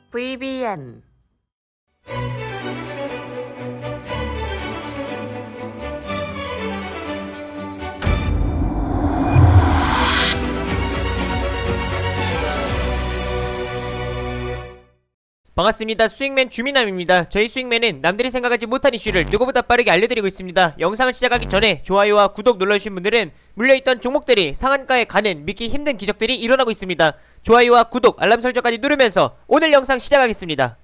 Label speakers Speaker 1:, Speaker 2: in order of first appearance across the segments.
Speaker 1: VBN
Speaker 2: 반갑습니다. 수익맨 주민남입니다. 저희 수익맨은 남들이 생각하지 못한 이슈를 누구보다 빠르게 알려드리고 있습니다. 영상을 시작하기 전에 좋아요와 구독 눌러주신 분들은 물려있던 종목들이 상한가에 가는 믿기 힘든 기적들이 일어나고 있습니다. 좋아요와 구독, 알람 설정까지 누르면서 오늘 영상 시작하겠습니다.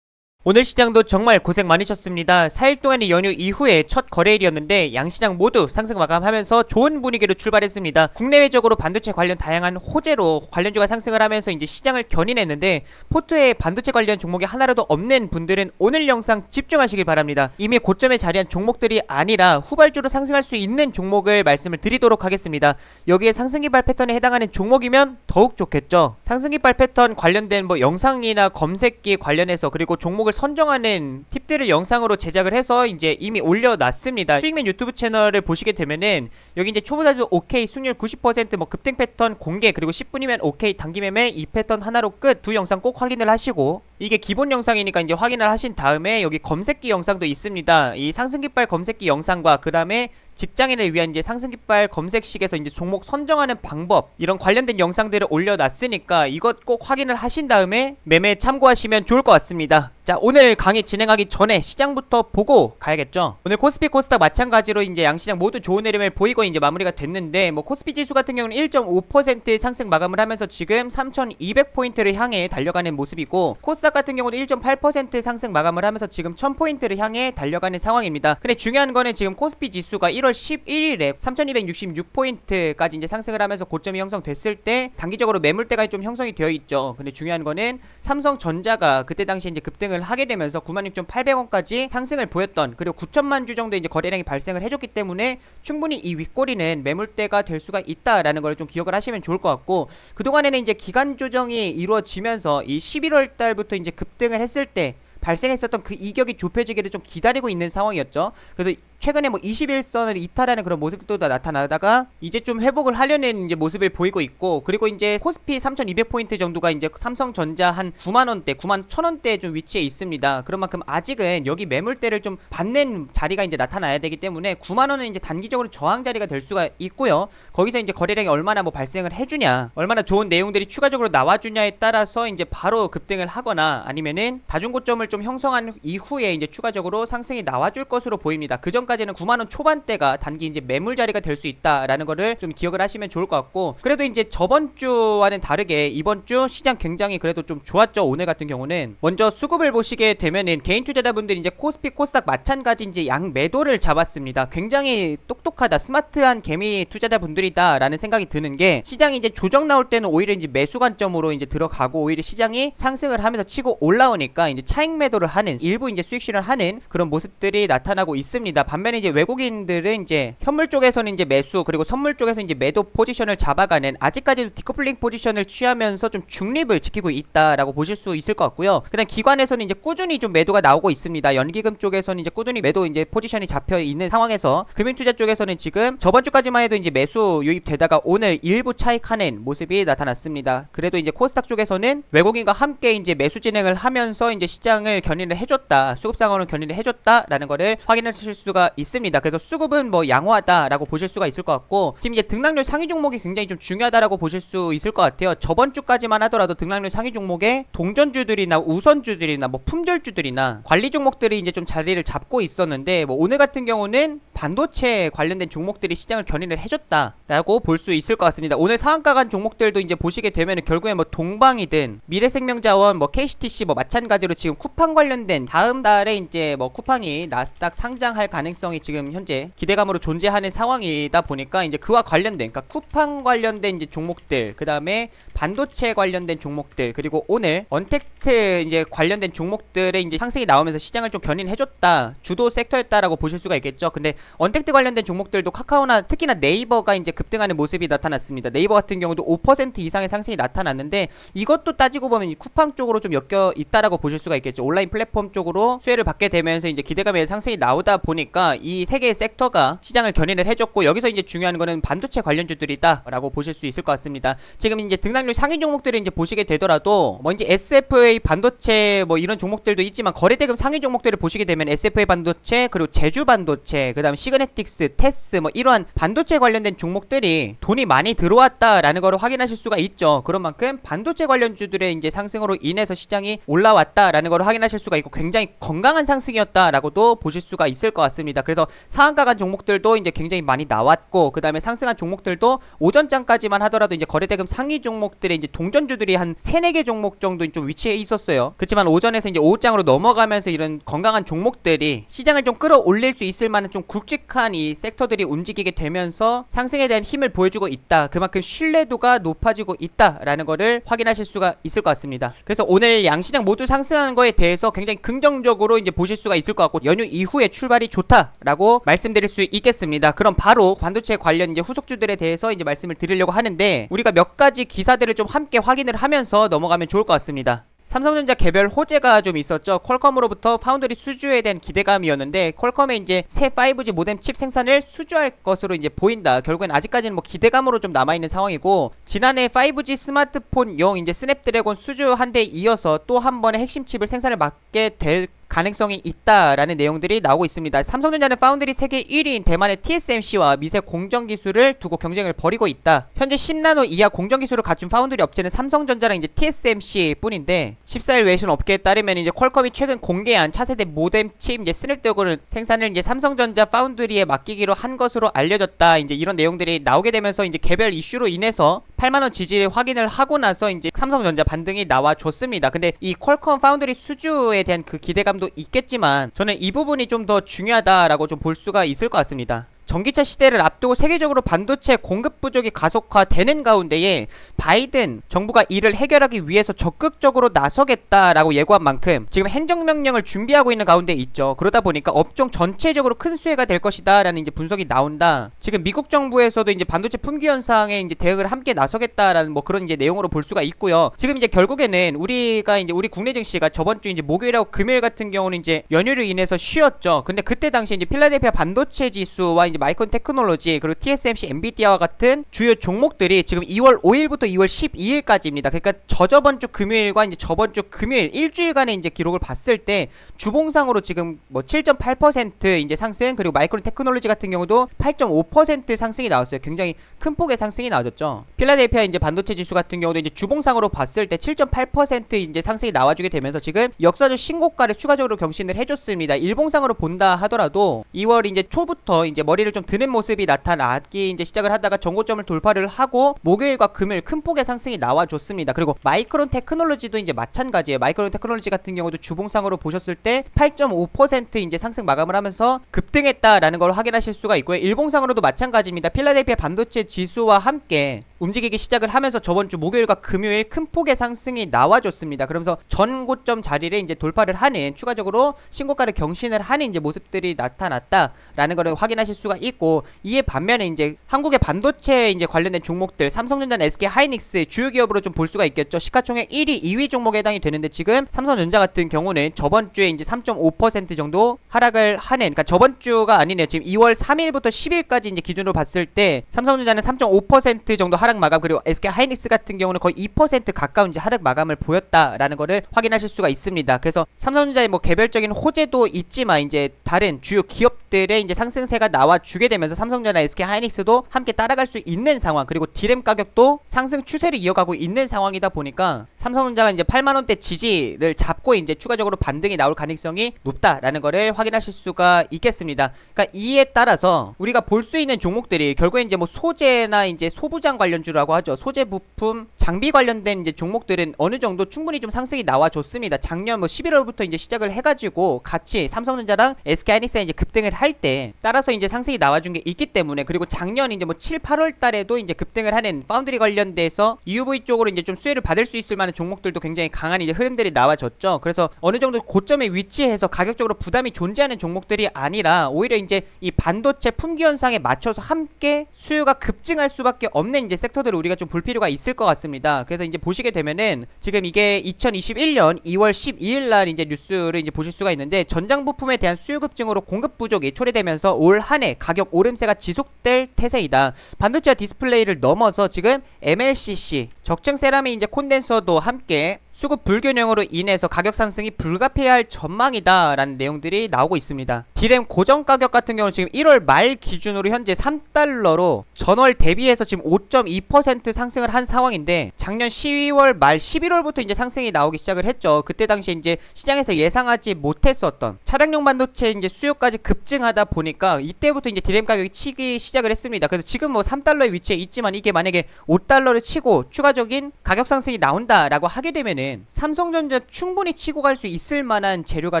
Speaker 2: 오늘 시장도 정말 고생 많으셨습니다. 4일 동안의 연휴 이후에 첫 거래일이었는데 양시장 모두 상승 마감하면서 좋은 분위기로 출발했습니다. 국내외적으로 반도체 관련 다양한 호재로 관련주가 상승을 하면서 이제 시장을 견인했는데 포트에 반도체 관련 종목이 하나라도 없는 분들은 오늘 영상 집중하시길 바랍니다. 이미 고점에 자리한 종목들이 아니라 후발주로 상승할 수 있는 종목을 말씀을 드리도록 하겠습니다. 여기에 상승기발 패턴에 해당하는 종목이면 더욱 좋겠죠. 상승기발 패턴 관련된 뭐 영상이나 검색기 관련해서 그리고 종목을 선정하는 팁들을 영상으로 제작을 해서 이제 이미 올려놨습니다. 수익맨 유튜브 채널을 보시게 되면은 여기 이제 초보자도 오케이 승률 90% 급등 패턴 공개, 그리고 10분이면 오케이 단기 매매 이 패턴 하나로 끝, 두 영상 꼭 확인을 하시고, 이게 기본 영상이니까 이제 확인을 하신 다음에 여기 검색기 영상도 있습니다. 이 상승깃발 검색기 영상과 그 다음에 직장인을 위한 이제 상승깃발 검색식에서 이제 종목 선정하는 방법, 이런 관련된 영상들을 올려놨으니까 이것 꼭 확인을 하신 다음에 매매 참고하시면 좋을 것 같습니다. 자, 오늘 강의 진행하기 전에 시장부터 보고 가야겠죠. 오늘 코스피 코스닥 마찬가지로 이제 양시장 모두 좋은 흐름을 보이고 이제 마무리가 됐는데, 뭐 코스피 지수 같은 경우는 1.5% 상승 마감을 하면서 지금 3200포인트를 향해 달려가는 모습이고, 코스닥 같은 경우도 1.8% 상승 마감을 하면서 지금 1000포인트를 향해 달려가는 상황입니다. 근데 중요한 거는 지금 코스피 지수가 1월 11일에 3266포인트까지 이제 상승을 하면서 고점이 형성됐을 때 단기적으로 매물대가 좀 형성이 되어 있죠. 근데 중요한 거는 삼성전자가 그때 당시에 이제 급등을 하게 되면서 96,800원까지 상승을 보였던, 그리고 9천만 주 정도 이제 거래량이 발생을 해줬기 때문에 충분히 이 윗꼬리는 매물대가 될 수가 있다라는 걸 좀 기억을 하시면 좋을 것 같고, 그동안에는 이제 기간 조정이 이루어지면서 이 11월 달부터 이제 급등을 했을 때 발생했었던 그 이격이 좁혀지기를 좀 기다리고 있는 상황이었죠. 그래서 최근에 뭐 21선을 이탈하는 그런 모습도 나타나다가 이제 좀 회복을 하려는 이제 모습을 보이고 있고, 그리고 이제 코스피 3200포인트 정도가 이제 삼성전자 한 9만원대, 91,000원대에 좀 위치해 있습니다. 그런 만큼 아직은 여기 매물대를 좀 받는 자리가 이제 나타나야 되기 때문에 9만원은 이제 단기적으로 저항 자리가 될 수가 있고요. 거기서 이제 거래량이 얼마나 뭐 발생을 해주냐, 얼마나 좋은 내용들이 추가적으로 나와주냐에 따라서 이제 바로 급등을 하거나 아니면은 다중고점을 좀 형성한 이후에 이제 추가적으로 상승이 나와줄 것으로 보입니다. 그 전까지는 9만원 초반대가 단기 이제 매물 자리가 될 수 있다라는 거를 좀 기억을 하시면 좋을 것 같고, 그래도 이제 저번 주와는 다르게 이번 주 시장 굉장히 그래도 좀 좋았죠. 오늘 같은 경우는 먼저 수급을 보시게 되면은 개인 투자자분들이 이제 코스피 코스닥 마찬가지 이제 양 매도를 잡았습니다. 굉장히 똑똑하다, 스마트한 개미 투자자분들이다 라는 생각이 드는 게, 시장이 이제 조정 나올 때는 오히려 이제 매수 관점으로 이제 들어가고, 오히려 시장이 상승을 하면서 치고 올라오니까 이제 차익 매도를 하는, 일부 이제 수익 실현을 하는 그런 모습들이 나타나고 있습니다. 반면에 이제 외국인들은 이제 현물 쪽에서는 이제 매수, 그리고 선물 쪽에서 이제 매도 포지션을 잡아가는, 아직까지도 디커플링 포지션을 취하면서 좀 중립을 지키고 있다라고 보실 수 있을 것 같고요. 그다음 기관에서는 이제 꾸준히 좀 매도가 나오고 있습니다. 연기금 쪽에서는 이제 꾸준히 매도 이제 포지션이 잡혀 있는 상황에서, 금융투자 쪽에서는 지금 저번 주까지만 해도 이제 매수 유입되다가 오늘 일부 차익하는 모습이 나타났습니다. 그래도 이제 코스닥 쪽에서는 외국인과 함께 이제 매수 진행을 하면서 이제 시장을 견인을 해줬다, 수급 상황을 견인을 해줬다라는 거를 확인하실 수가 있습니다. 그래서 수급은 뭐 양호하다라고 보실 수가 있을 것 같고, 지금 이제 등락률 상위 종목이 굉장히 좀 중요하다라고 보실 수 있을 것 같아요. 저번 주까지만 하더라도 등락률 상위 종목에 동전주들이나 우선주들이나 뭐 품절주들이나 관리 종목들이 이제 좀 자리를 잡고 있었는데, 뭐 오늘 같은 경우는 반도체 관련된 종목들이 시장을 견인을 해줬다라고 볼 수 있을 것 같습니다. 오늘 상한가 간 종목들도 이제 보시게 되면 결국에 뭐 동방이든 미래생명자원, 뭐 KCTC 뭐 마찬가지로 지금 쿠팡 관련된 다음 달에 이제 뭐 쿠팡이 나스닥 상장할 가능성이 지금 현재 기대감으로 존재하는 상황이다 보니까 이제 그와 관련된, 그러니까 쿠팡 관련된 이제 종목들, 그 다음에 반도체 관련된 종목들, 그리고 오늘 언택트 이제 관련된 종목들의 이제 상승이 나오면서 시장을 좀 견인해줬다, 주도 섹터였다라고 보실 수가 있겠죠. 근데 언택트 관련된 종목들도 카카오나 특히나 네이버가 이제 급등하는 모습이 나타났습니다. 네이버 같은 경우도 5% 이상의 상승이 나타났는데, 이것도 따지고 보면 이 쿠팡 쪽으로 좀 엮여 있다라고 보실 수가 있겠죠. 온라인 플랫폼 쪽으로 수혜를 받게 되면서 이제 기대감의 상승이 나오다 보니까 모두가 이 세 개의 섹터가 시장을 견인을 해줬고, 여기서 이제 중요한 거는 반도체 관련주들이다라고 보실 수 있을 것 같습니다. 지금 이제 등락률 상위 종목들을 이제 보시게 되더라도 뭐 이제 SFA 반도체 뭐 이런 종목들도 있지만, 거래대금 상위 종목들을 보시게 되면 SFA 반도체, 그리고 제주 반도체, 그다음 시그네틱스, 테스 뭐 이러한 반도체 관련된 종목들이 돈이 많이 들어왔다라는 걸 확인하실 수가 있죠. 그런 만큼 반도체 관련주들의 이제 상승으로 인해서 시장이 올라왔다라는 걸 확인하실 수가 있고, 굉장히 건강한 상승이었다라고도 보실 수가 있을 것 같습니다. 그래서 상한가 간 종목들도 이제 굉장히 많이 나왔고, 그 다음에 상승한 종목들도 오전장까지만 하더라도 이제 거래대금 상위 종목들의 이제 동전주들이 한 3-4개 종목 정도 좀 위치해 있었어요. 그렇지만 오전에서 이제 오후장으로 넘어가면서 이런 건강한 종목들이 시장을 좀 끌어올릴 수 있을 만한 좀 굵직한 이 섹터들이 움직이게 되면서 상승에 대한 힘을 보여주고 있다. 그만큼 신뢰도가 높아지고 있다라는 거를 확인하실 수가 있을 것 같습니다. 그래서 오늘 양시장 모두 상승하는 거에 대해서 굉장히 긍정적으로 이제 보실 수가 있을 것 같고, 연휴 이후에 출발이 좋다라고 말씀드릴 수 있겠습니다. 그럼 바로 반도체 관련 이제 후속주들에 대해서 이제 말씀을 드리려고 하는데, 우리가 몇 가지 기사들을 좀 함께 확인을 하면서 넘어가면 좋을 것 같습니다. 삼성전자 개별 호재가 좀 있었죠. 퀄컴으로부터 파운드리 수주에 대한 기대감이었는데, 퀄컴의 이제 새 5G 모뎀 칩 생산을 수주할 것으로 이제 보인다. 결국엔 아직까지는 뭐 기대감으로 좀 남아있는 상황이고, 지난해 5G 스마트폰용 이제 스냅드래곤 수주 한 대 이어서 또 한 번의 핵심 칩을 생산을 맡게 될 가능성이 있다라는 내용들이 나오고 있습니다. 삼성전자는 파운드리 세계 1위인 대만의 TSMC와 미세 공정 기술을 두고 경쟁을 벌이고 있다. 현재 10나노 이하 공정 기술을 갖춘 파운드리 업체는 삼성전자랑 이제 TSMC 뿐인데, 14일 외신 업계에 따르면 이제 퀄컴이 최근 공개한 차세대 모뎀 칩 이제 스냅드래곤 생산을 이제 삼성전자 파운드리에 맡기기로 한 것으로 알려졌다. 이제 이런 내용들이 나오게 되면서 이제 개별 이슈로 인해서 8만원 지지를 확인을 하고 나서 이제 삼성전자 반등이 나와줬습니다. 근데 이 퀄컴 파운드리 수주에 대한 그 기대감 도 있겠지만, 저는 이 부분이 좀 더 중요하다라고 좀 볼 수가 있을 것 같습니다. 전기차 시대를 앞두고 세계적으로 반도체 공급 부족이 가속화되는 가운데에 바이든 정부가 이를 해결하기 위해서 적극적으로 나서겠다라고 예고한 만큼 지금 행정명령을 준비하고 있는 가운데 있죠. 그러다 보니까 업종 전체적으로 큰 수혜가 될 것이다 라는 이제 분석이 나온다. 지금 미국 정부에서도 이제 반도체 품귀 현상에 이제 대응을 함께 나서겠다라는 뭐 그런 이제 내용으로 볼 수가 있고요. 지금 이제 결국에는 우리가 이제 우리 국내 증시가 저번 주 이제 목요일하고 금요일 같은 경우는 이제 연휴로 인해서 쉬었죠. 근데 그때 당시 이제 필라델피아 반도체 지수와 이제 마이크론 테크놀로지, 그리고 TSMC, 엔비디아와 같은 주요 종목들이 지금 2월 5일부터 2월 12일까지입니다. 그러니까 저저번 주 금요일과 이제 저번 주 금요일 일주일간의 이제 기록을 봤을 때 주봉상으로 지금 뭐 7.8% 이제 상승, 그리고 마이크론 테크놀로지 같은 경우도 8.5% 상승이 나왔어요. 굉장히 큰 폭의 상승이 나왔죠. 필라델피아 이제 반도체 지수 같은 경우도 이제 주봉상으로 봤을 때 7.8% 이제 상승이 나와주게 되면서 지금 역사적 신고가를 추가적으로 경신을 해줬습니다. 일봉상으로 본다 하더라도 2월 이제 초부터 이제 머리를 좀 드는 모습이 나타나기 이제 시작을 하다가 전고점을 돌파를 하고 목요일과 금요일 큰 폭의 상승이 나와줬습니다. 그리고 마이크론 테크놀로지도 이제 마찬가지예요. 마이크론 테크놀로지 같은 경우도 주봉상으로 보셨을 때 8.5% 이제 상승 마감을 하면서 급등했다라는 걸 확인하실 수가 있고요. 일봉상으로도 마찬가지입니다. 필라델피아 반도체 지수와 함께 움직이기 시작을 하면서 저번 주 목요일과 금요일 큰 폭의 상승이 나와줬습니다. 그러면서 전고점 자리를 이제 돌파를 하는, 추가적으로 신고가를 경신을 하는 이제 모습들이 나타났다라는 걸 확인하실 수가 있고, 이에 반면에 이제 한국의 반도체 이제 관련된 종목들, 삼성전자, SK 하이닉스 주요 기업으로 좀 볼 수가 있겠죠. 시가총액 1위, 2위 종목에 해당이 되는데, 지금 삼성전자 같은 경우는 저번 주에 이제 3.5% 정도 하락을 하는, 그러니까 저번 주가 아니네요. 지금 2월 3일부터 10일까지 이제 기준으로 봤을 때 삼성전자는 3.5% 정도 하락 마감, 그리고 SK 하이닉스 같은 경우는 거의 2% 가까운 이제 하락 마감을 보였다라는 거를 확인하실 수가 있습니다. 그래서 삼성전자의 뭐 개별적인 호재도 있지만 이제 다른 주요 기업들의 이제 상승세가 나와 주게 되면서 삼성전자, SK 하이닉스도 함께 따라갈 수 있는 상황, 그리고 디램 가격도 상승 추세를 이어가고 있는 상황이다 보니까 삼성전자가 이제 8만원대 지지를 잡고 이제 추가적으로 반등이 나올 가능성이 높다라는 거를 확인하실 수가 있겠습니다. 그러니까 이에 따라서 우리가 볼 수 있는 종목들이 결국엔 이제 뭐 소재나 이제 소부장 관련주라고 하죠. 소재 부품, 장비 관련된 이제 종목들은 어느 정도 충분히 좀 상승이 나와줬습니다. 작년 뭐 11월부터 이제 시작을 해가지고 같이 삼성전자랑 SK 하이닉스가 이제 급등을 할 때 따라서 이제 상승이 나와준 게 있기 때문에, 그리고 작년 이제 뭐 7, 8월 달에도 이제 급등을 하는 파운드리 관련돼서 EUV 쪽으로 이제 좀 수혜를 받을 수 있을 만한 종목들도 굉장히 강한 이제 흐름들이 나와줬죠. 그래서 어느 정도 고점에 위치해서 가격적으로 부담이 존재하는 종목들이 아니라 오히려 이제 이 반도체 품귀 현상에 맞춰서 함께 수요가 급증할 수밖에 없는 이제 섹터들을 우리가 좀 볼 필요가 있을 것 같습니다. 그래서 이제 보시게 되면은 지금 이게 2021년 2월 12일 날 이제 뉴스를 이제 보실 수가 있는데, 전장 부품에 대한 수요 급증으로 공급 부족이 초래되면서 올 한 해 가격 오름세가 지속될 태세이다. 반도체와 디스플레이를 넘어서 지금 MLCC, 적정 세라믹 이제 콘덴서도 함께 수급 불균형으로 인해서 가격 상승이 불가피할 전망이다라는 내용들이 나오고 있습니다. D램 고정 가격 같은 경우는 지금 1월 말 기준으로 현재 3달러로 전월 대비해서 지금 5.2% 상승을 한 상황인데, 작년 12월 말 11월부터 이제 상승이 나오기 시작을 했죠. 그때 당시에 이제 시장에서 예상하지 못했었던 차량용 반도체 이제 수요까지 급증하다 보니까 이때부터 이제 D램 가격이 치기 시작을 했습니다. 그래서 지금 뭐 3달러의 위치에 있지만, 이게 만약에 5달러를 치고 추가적인 가격 상승이 나온다라고 하게 되면은 삼성전자 충분히 치고 갈 수 있을 만한 재료가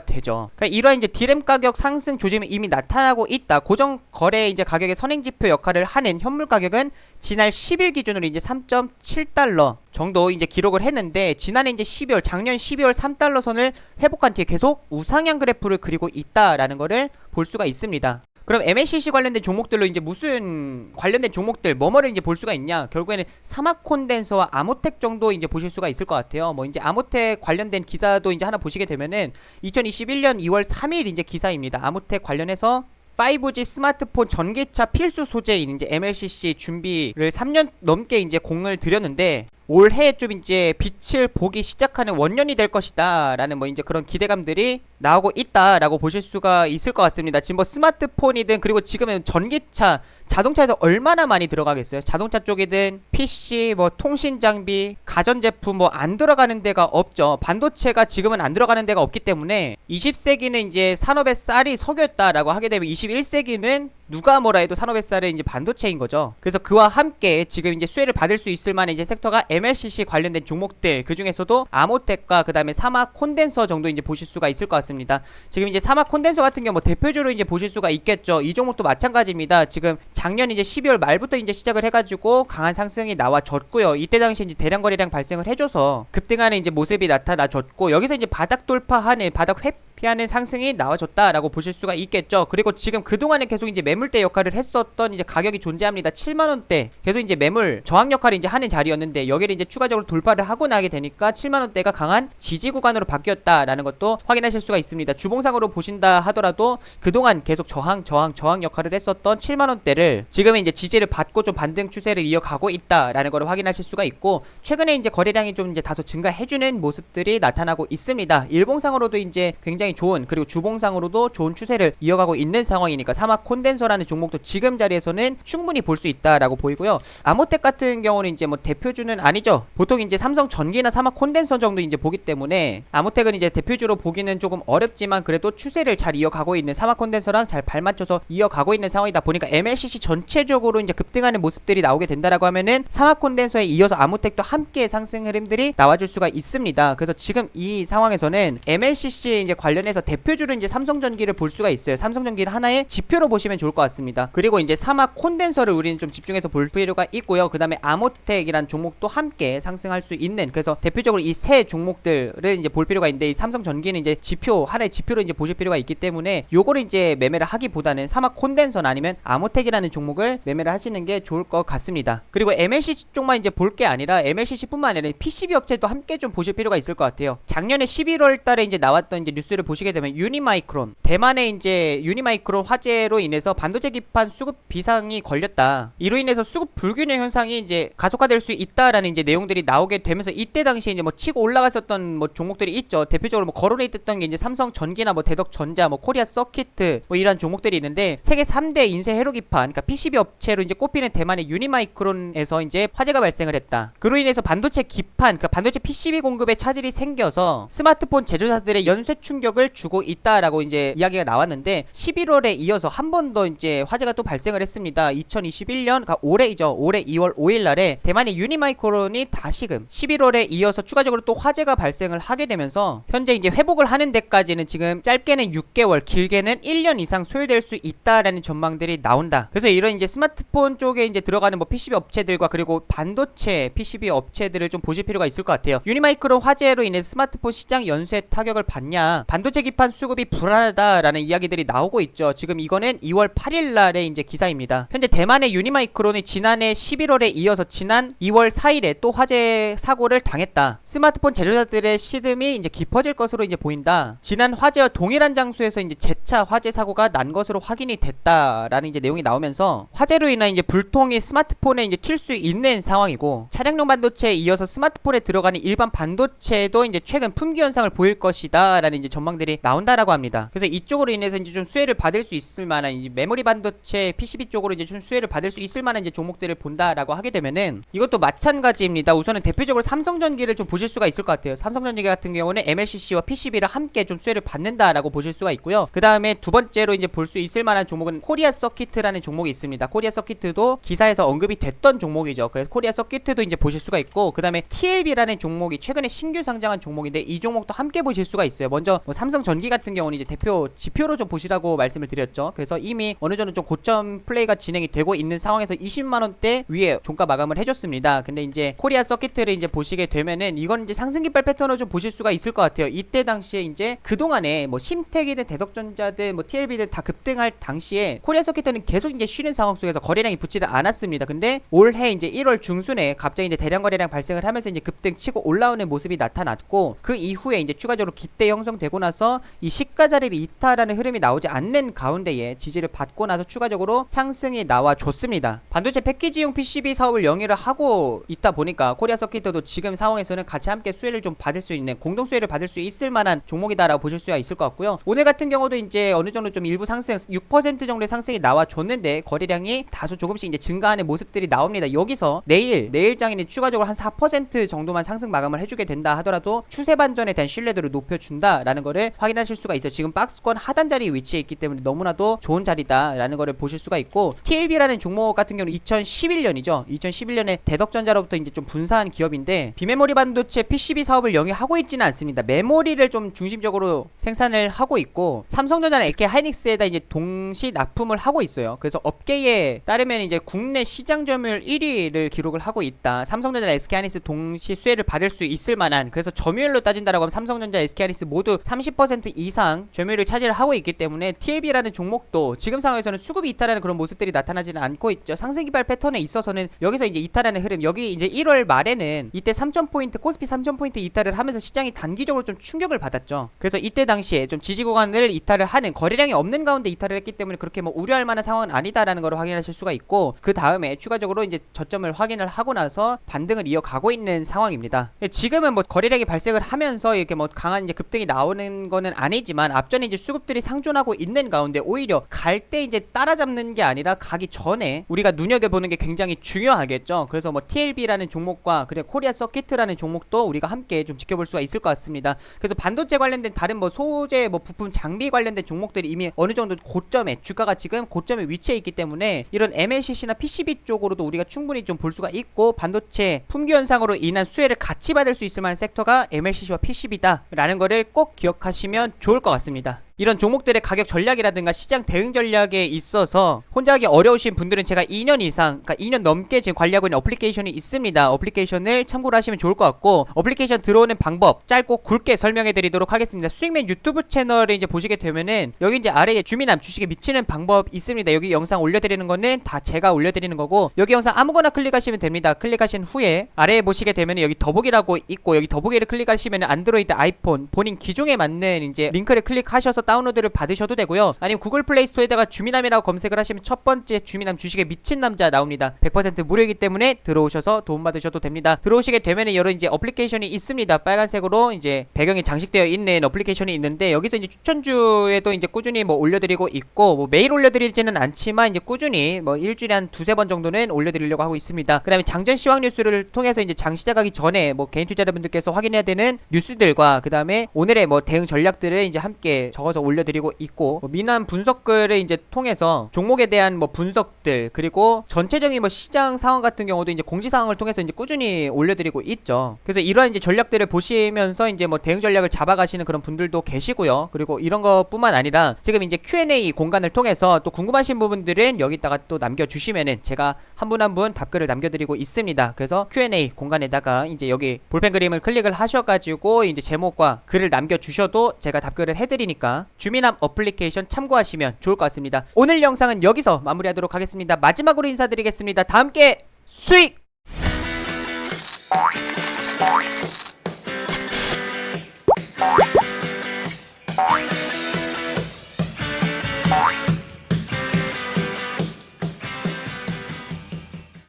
Speaker 2: 되죠. 그러니까 이러한 이제 D램 가격 상승 조짐이 이미 나타나고 있다. 고정 거래 이제 가격의 선행지표 역할을 하는 현물 가격은 지난 10일 기준으로 이제 3.7달러 정도 이제 기록을 했는데, 지난해 이제 12월, 작년 12월 3달러 선을 회복한 뒤에 계속 우상향 그래프를 그리고 있다라는 거를 볼 수가 있습니다. 그럼 MLCC 관련된 종목들로 이제 무슨 관련된 종목들 뭐뭐를 이제 볼 수가 있냐? 결국에는 사막 콘덴서와 아모텍 정도 이제 보실 수가 있을 것 같아요. 뭐 이제 아모텍 관련된 기사도 이제 하나 보시게 되면은 2021년 2월 3일 이제 기사입니다. 아모텍 관련해서 5G 스마트폰 전기차 필수 소재인 이제 MLCC 준비를 3년 넘게 이제 공을 들였는데, 올해 좀 이제 빛을 보기 시작하는 원년이 될 것이다 라는 뭐 이제 그런 기대감들이 나오고 있다라고 보실 수가 있을 것 같습니다. 지금 뭐 스마트폰이든, 그리고 지금은 전기차, 자동차에도 얼마나 많이 들어가겠어요. 자동차 쪽이든 PC, 뭐 통신 장비, 가전제품 뭐 안 들어가는 데가 없죠. 반도체가 지금은 안 들어가는 데가 없기 때문에 20세기는 이제 산업의 쌀이 석유였다라고 하게 되면 21세기는 누가 뭐라 해도 산업의 쌀은 이제 반도체인 거죠. 그래서 그와 함께 지금 이제 수혜를 받을 수 있을 만한 이제 섹터가 MLCC 관련된 종목들, 그 중에서도 아모텍과 그 다음에 사막 콘덴서 정도 이제 보실 수가 있을 것 같습니다. 지금 이제 사막 콘덴서 같은 경우 뭐 대표주로 이제 보실 수가 있겠죠. 이 종목도 마찬가지입니다. 지금 작년 이제 12월 말부터 이제 시작을 해가지고 강한 상승이 나와줬고요. 이때 당시 이제 대량 거래량 발생을 해줘서 급등하는 이제 모습이 나타나줬고, 여기서 이제 바닥 돌파하는, 바닥 회피하는 상승이 나와줬다라고 보실 수가 있겠죠. 그리고 지금 그동안에 계속 이제 매물대 역할을 했었던 이제 가격이 존재합니다. 7만원대 계속 이제 매물 저항 역할을 이제 하는 자리였는데, 여기를 이제 추가적으로 돌파를 하고 나게 되니까 7만원대가 강한 지지 구간으로 바뀌었다라는 것도 확인하실 수가 있습니다. 주봉상으로 보신다 하더라도 그동안 계속 저항 역할을 했었던 7만원대를 지금은 이제 지지를 받고 좀 반등 추세를 이어가고 있다라는 걸 확인하실 수가 있고, 최근에 이제 거래량이 좀 이제 다소 증가해주는 모습들이 나타나고 있습니다. 일봉상으로도 이제 굉장히 좋은, 그리고 주봉상으로도 좋은 추세를 이어가고 있는 상황이니까 사막 콘덴서라는 종목도 지금 자리에서는 충분히 볼 수 있다라고 보이고요. 아모텍 같은 경우는 이제 뭐 대표주는 아니죠. 보통 이제 삼성 전기나 사막 콘덴서 정도 이제 보기 때문에 아모텍은 이제 대표주로 보기는 조금 어렵지만, 그래도 추세를 잘 이어가고 있는, 사막 콘덴서랑 잘 발맞춰서 이어가고 있는 상황이다 보니까 MLCC 전체적으로 이제 급등하는 모습들이 나오게 된다라고 하면은 사막 콘덴서에 이어서 아모텍도 함께 상승 흐름들이 나와줄 수가 있습니다. 그래서 지금 이 상황에서는 MLCC 이제 관련해서 대표주로 이제 삼성전기를 볼 수가 있어요. 삼성전기를 하나의 지표로 보시면 좋을 것 같습니다. 그리고 이제 사막 콘덴서를 우리는 좀 집중해서 볼 필요가 있고요. 그 다음에 아모텍이란 종목도 함께 상승할 수 있는, 그래서 대표적으로 이 세 종목들을 이제 볼 필요가 있는데, 이 삼성전기는 이제 지표, 하나의 지표로 이제 보실 필요가 있기 때문에 요거를 이제 매매를 하기보다는 사막 콘덴서나 아니면 아모텍이라는 종목을 매매를 하시는 게 좋을 것 같습니다. 그리고 MLCC 쪽만 이제 볼 게 아니라 MLCC뿐만 아니라 PCB 업체도 함께 좀 보실 필요가 있을 것 같아요. 작년에 11월 달에 이제 나왔던 이제 뉴스를 보시게 되면 유니마이크론, 대만의 이제 유니마이크론 화재로 인해서 반도체 기판 수급 비상이 걸렸다. 이로 인해서 수급 불균형 현상이 이제 가속화될 수 있다라는 이제 내용들이 나오게 되면서, 이때 당시에 이제 뭐 치고 올라갔었던 뭐 종목들이 있죠. 대표적으로 뭐 거론이 됐던 게 이제 삼성전기나 뭐 대덕전자, 뭐 코리아 서키트, 뭐 이런 종목들이 있는데, 세계 3대 인쇄 회로 기판, 그러니까 PCB 업체로 이제 꼽히는 대만의 유니마이크론에서 이제 화재가 발생을 했다. 그로 인해서 반도체 기판, 그러니까 반도체 PCB 공급에 차질이 생겨서 스마트폰 제조사들의 연쇄 충격을 주고 있다라고 이제 이야기가 나왔는데, 11월에 이어서 한 번 더 이제 화재가 또 발생을 했습니다. 2021년, 그러니까 올해이죠. 올해 2월 5일 날에 대만의 유니마이크론이 다시금 11월에 이어서 추가적으로 또 화재가 발생을 하게 되면서, 현재 이제 회복을 하는 데까지는 지금 짧게는 6개월, 길게는 1년 이상 소요될 수 있다라는 전망들이 나온다. 그래서 이런 이제 스마트폰 쪽에 이제 들어가는 뭐 PCB 업체들과, 그리고 반도체 PCB 업체들을 좀 보실 필요가 있을 것 같아요. 유니마이크론 화재로 인해 스마트폰 시장 연쇄 타격을 받냐, 반도체 반도체 기판 수급이 불안하다라는 이야기들이 나오고 있죠. 지금 이거는 2월 8일 날의 이제 기사입니다. 현재 대만의 유니마이크론이 지난해 11월에 이어서 지난 2월 4일에 또 화재 사고를 당했다. 스마트폰 제조자들의 시름이 이제 깊어질 것으로 이제 보인다. 지난 화재와 동일한 장소에서 이제 재차 화재 사고가 난 것으로 확인이 됐다라는 이제 내용이 나오면서 화재로 인한 이제 불통이 스마트폰에 이제 튈 수 있는 상황이고, 차량용 반도체에 이어서 스마트폰에 들어가는 일반 반도체도 이제 최근 품귀 현상을 보일 것이다라는 이제 전망들이 나온다라고 합니다. 그래서 이쪽으로 인해서 이제 좀 수혜를 받을 수 있을 만한 이제 메모리 반도체 PCB 쪽으로 이제 좀 수혜를 받을 수 있을 만한 이제 종목들을 본다라고 하게 되면은 이것도 마찬가지입니다. 우선은 대표적으로 삼성전기를 좀 보실 수가 있을 것 같아요. 삼성전기 같은 경우는 MLCC와 PCB를 함께 좀 수혜를 받는다라고 보실 수가 있고요. 그 다음에 두 번째로 이제 볼 수 있을 만한 종목은 코리아 서킷이라는 종목이 있습니다. 코리아 서킷도 기사에서 언급이 됐던 종목이죠. 그래서 코리아 서킷도 이제 보실 수가 있고, 그 다음에 TLB라는 종목이 최근에 신규 상장한 종목인데 이 종목도 함께 보실 수가 있어요. 먼저 뭐 삼성전기 같은 경우는 이제 대표 지표로 좀 보시라고 말씀을 드렸죠. 그래서 이미 어느 정도 좀 고점 플레이가 진행이 되고 있는 상황에서 20만원대 위에 종가 마감을 해줬습니다. 근데 이제 코리아 서킷을 이제 보시게 되면은 이건 이제 상승깃발 패턴으로 좀 보실 수가 있을 것 같아요. 이때 당시에 이제 그동안에 뭐 심택이든 대덕전자든 뭐 TLB든 다 급등할 당시에 코리아 서킷은 계속 이제 쉬는 상황 속에서 거래량이 붙지를 않았습니다. 근데 올해 이제 1월 중순에 갑자기 이제 대량 거래량 발생을 하면서 이제 급등 치고 올라오는 모습이 나타났고, 그 이후에 이제 추가적으로 기대 형성되고 나서 이 시가 자리를 이탈하는 흐름이 나오지 않는 가운데에 지지를 받고 나서 추가적으로 상승이 나와줬습니다. 반도체 패키지용 PCB 사업을 영위를 하고 있다 보니까 코리아 서킷도 지금 상황에서는 같이 함께 수혜를 좀 받을 수 있는, 공동 수혜를 받을 수 있을 만한 종목이다라고 보실 수가 있을 것 같고요. 오늘 같은 경우도 이제 어느 정도 좀 일부 상승 6% 정도의 상승이 나와줬는데 거래량이 다소 조금씩 이제 증가하는 모습들이 나옵니다. 여기서 내일장에는 추가적으로 한 4% 정도만 상승 마감을 해주게 된다 하더라도 추세 반전에 대한 신뢰도를 높여준다라는 거를 확인하실 수가 있어요. 지금 박스권 하단 자리에 위치해 있기 때문에 너무나도 좋은 자리다라는 거를 보실 수가 있고, TLB라는 종목 같은 경우는 2011년이죠. 2011년에 대덕전자로부터 이제 좀 분사한 기업인데 비메모리 반도체 PCB 사업을 영위하고 있지는 않습니다. 메모리를 좀 중심적으로 생산을 하고 있고, 삼성전자는 SK 하이닉스에다 이제 동시 납품을 하고 있어요. 그래서 업계에 따르면 이제 국내 시장 점유율 1위를 기록을 하고 있다. 삼성전자나 SK 하이닉스 동시 수혜를 받을 수 있을 만한, 그래서 점유율로 따진다라고 하면 삼성전자, SK 하이닉스 모두 30% 이상 점유율을 차지를 하고 있기 때문에 TLB라는 종목도 지금 상황에서는 수급이 이탈하는 그런 모습들이 나타나지는 않고 있죠. 상승기발 패턴에 있어서는 여기서 이제 이탈하는 흐름, 여기 이제 1월 말에는 이때 3000포인트 코스피 3000포인트 이탈을 하면서 시장이 단기적으로 좀 충격을 받았죠. 그래서 이때 당시에 좀 지지 구간을 이탈을 하는, 거래량이 없는 가운데 이탈을 했기 때문에 그렇게 뭐 우려할 만한 상황은 아니다라는 걸 확인하실 수가 있고, 그 다음에 추가적으로 이제 저점을 확인을 하고 나서 반등을 이어가고 있는 상황입니다. 지금은 뭐 거래량이 발생을 하면서 이렇게 뭐 강한 이제 급등이 나오는 거는 아니지만 앞전에 이제 수급들이 상존하고 있는 가운데 오히려 갈 때 이제 따라잡는 게 아니라 가기 전에 우리가 눈여겨보는 게 굉장히 중요하겠죠. 그래서 뭐 TLB라는 종목과 그리고 코리아 서킷이라는 종목도 우리가 함께 좀 지켜볼 수가 있을 것 같습니다. 그래서 반도체 관련된 다른 뭐 소재 뭐 부품 장비 관련된 종목들이 이미 어느 정도 고점에, 주가가 지금 고점에 위치해 있기 때문에 이런 MLCC나 PCB 쪽으로도 우리가 충분히 좀 볼 수가 있고, 반도체 품귀 현상으로 인한 수혜를 같이 받을 수 있을 만한 섹터가 MLCC와 PCB다 라는 거를 꼭 기억하시면 좋을 것 같습니다. 이런 종목들의 가격 전략이라든가 시장 대응 전략에 있어서 혼자 하기 어려우신 분들은 제가 2년 이상, 그러니까 2년 넘게 지금 관리하고 있는 어플리케이션이 있습니다. 어플리케이션을 참고로 하시면 좋을 것 같고, 어플리케이션 들어오는 방법 짧고 굵게 설명해 드리도록 하겠습니다. 수익맨 유튜브 채널을 이제 보시게 되면은 여기 이제 아래에 주민함 주식에 미치는 방법 있습니다. 여기 영상 올려드리는 거는 다 제가 올려드리는 거고, 여기 영상 아무거나 클릭하시면 됩니다. 클릭하신 후에 아래에 보시게 되면은 여기 더보기라고 있고, 여기 더보기를 클릭하시면 안드로이드, 아이폰 본인 기종에 맞는 이제 링크를 클릭하셔서 다운로드를 받으셔도 되고요. 아니면 구글 플레이 스토어에다가 주민함이라고 검색을 하시면 첫 번째 주민함 주식에 미친 남자 나옵니다. 100% 무료이기 때문에 들어오셔서 도움받으셔도 됩니다. 들어오시게 되면은 여러 이제 어플리케이션이 있습니다. 빨간색으로 이제 배경이 장식되어 있는 어플리케이션이 있는데, 여기서 이제 추천주에도 이제 꾸준히 뭐 올려드리고 있고, 뭐 매일 올려드리지는 않지만 이제 꾸준히 뭐 일주일에 한 두세 번 정도는 올려드리려고 하고 있습니다. 그 다음에 장전 시황 뉴스를 통해서 이제 장 시작하기 전에 뭐 개인 투자자분들께서 확인해야 되는 뉴스들과 그 다음에 오늘의 뭐 대응 전략들을 이제 함께 적어서 적어서 올려드리고 있고, 민원 분석글을 이제 통해서 종목에 대한 뭐 분석들, 그리고 전체적인 뭐 시장 상황 같은 경우도 이제 공지 상황을 통해서 이제 꾸준히 올려드리고 있죠. 그래서 이러한 이제 전략들을 보시면서 이제 뭐 대응 전략을 잡아가시는 그런 분들도 계시고요. 그리고 이런 것뿐만 아니라 지금 이제 Q&A 공간을 통해서 또 궁금하신 부분들은 여기다가 또 남겨주시면은 제가 한 분 한 분 답글을 남겨드리고 있습니다. 그래서 Q&A 공간에다가 이제 여기 볼펜 그림을 클릭을 하셔가지고 이제 제목과 글을 남겨주셔도 제가 답글을 해드리니까 주민함 어플리케이션 참고하시면 좋을 것 같습니다. 오늘 영상은 여기서 마무리하도록 하겠습니다. 마지막으로 인사드리겠습니다. 다 함께 수익!